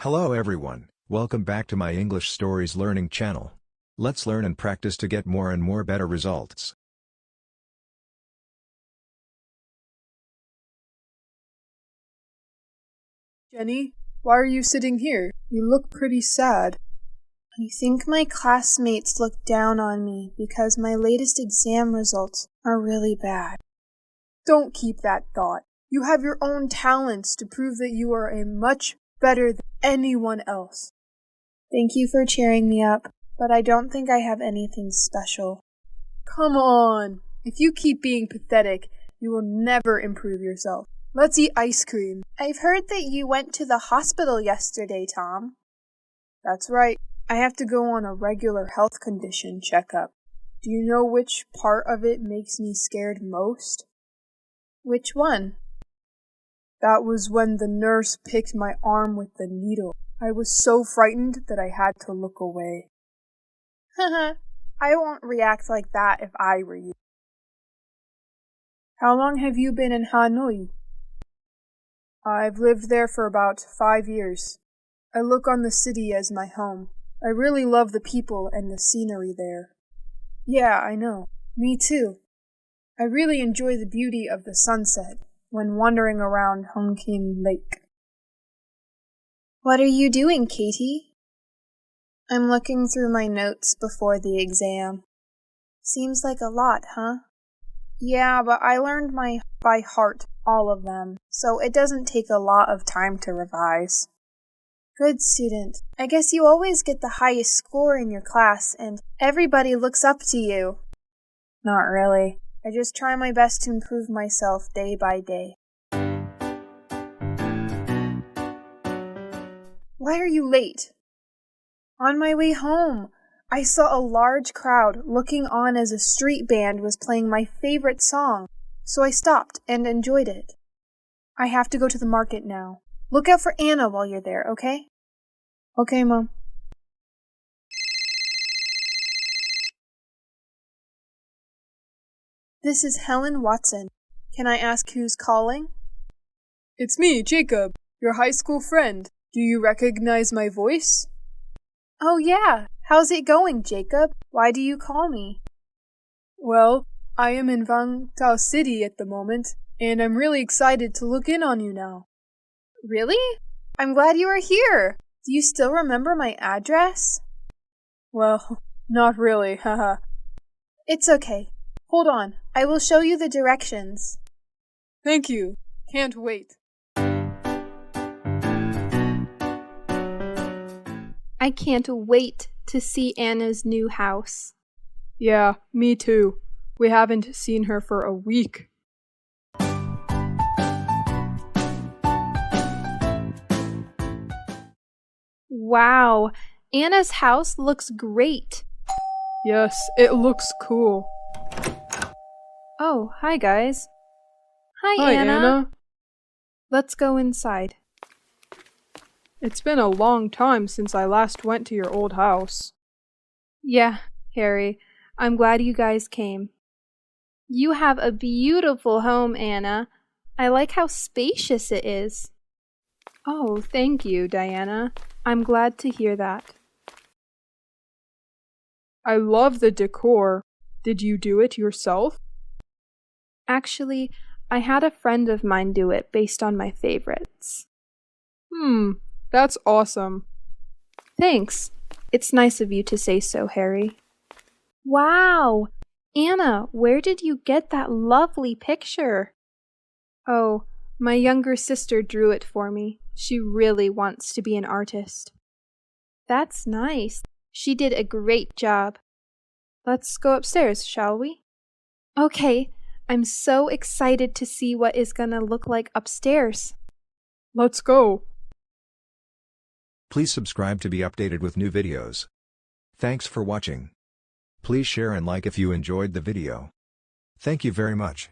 Hello everyone, welcome back to my English Stories Learning channel. Let's learn and practice to get more and more better results. Jenny, why are you sitting here? You look pretty sad. I think my classmates look down on me because my latest exam results are really bad. Don't keep that thought. You have your own talents to prove that you are much better than anyone else. Thank you for cheering me up, but I don't think I have anything special. Come on. If you keep being pathetic, you will never improve yourself. Let's eat ice cream. I've heard that you went to the hospital yesterday, Tom. That's right. I have to go on a regular health condition checkup. Do you know which part of it makes me scared most? Which one? That was when the nurse picked my arm with the needle. I was so frightened that I had to look away. Haha, I won't react like that if I were you. How long have you been in Hanoi? I've lived there for about 5 years. I look on the city as my home. I really love the people and the scenery there. Yeah, I know. Me too. I really enjoy the beauty of the sunset when wandering around Hongqin Lake. What are you doing, Katie? I'm looking through my notes before the exam. Seems like a lot, huh? Yeah, but I learned by heart all of them, so it doesn't take a lot of time to revise. Good student. I guess you always get the highest score in your class, and everybody looks up to you. Not really. I just try my best to improve myself day by day. Why are you late? On my way home, I saw a large crowd looking on as a street band was playing my favorite song, so I stopped and enjoyed it. I have to go to the market now. Look out for Anna while you're there, okay? Okay, Mom. This is Helen Watson. Can I ask who's calling? It's me, Jacob, your high school friend. Do you recognize my voice? Oh yeah. How's it going, Jacob? Why do you call me? Well, I am in Vang Tao City at the moment, and I'm really excited to look in on you now. Really? I'm glad you are here. Do you still remember my address? Well, not really, haha. It's okay. Hold on, I will show you the directions. Thank you. Can't wait. I can't wait to see Anna's new house. Yeah, me too. We haven't seen her for a week. Wow, Anna's house looks great. Yes, it looks cool. Oh, hi guys. Hi, Anna. Let's go inside. It's been a long time since I last went to your old house. Yeah, Harry, I'm glad you guys came. You have a beautiful home, Anna. I like how spacious it is. Oh, thank you, Diana. I'm glad to hear that. I love the decor. Did you do it yourself? Actually, I had a friend of mine do it based on my favorites. That's awesome. Thanks. It's nice of you to say so, Harry. Wow! Anna, where did you get that lovely picture? Oh, my younger sister drew it for me. She really wants to be an artist. That's nice. She did a great job. Let's go upstairs, shall we? Okay, I'm so excited to see what it's gonna look like upstairs. Let's go. Please subscribe to be updated with new videos. Thanks for watching. Please share and like if you enjoyed the video. Thank you very much.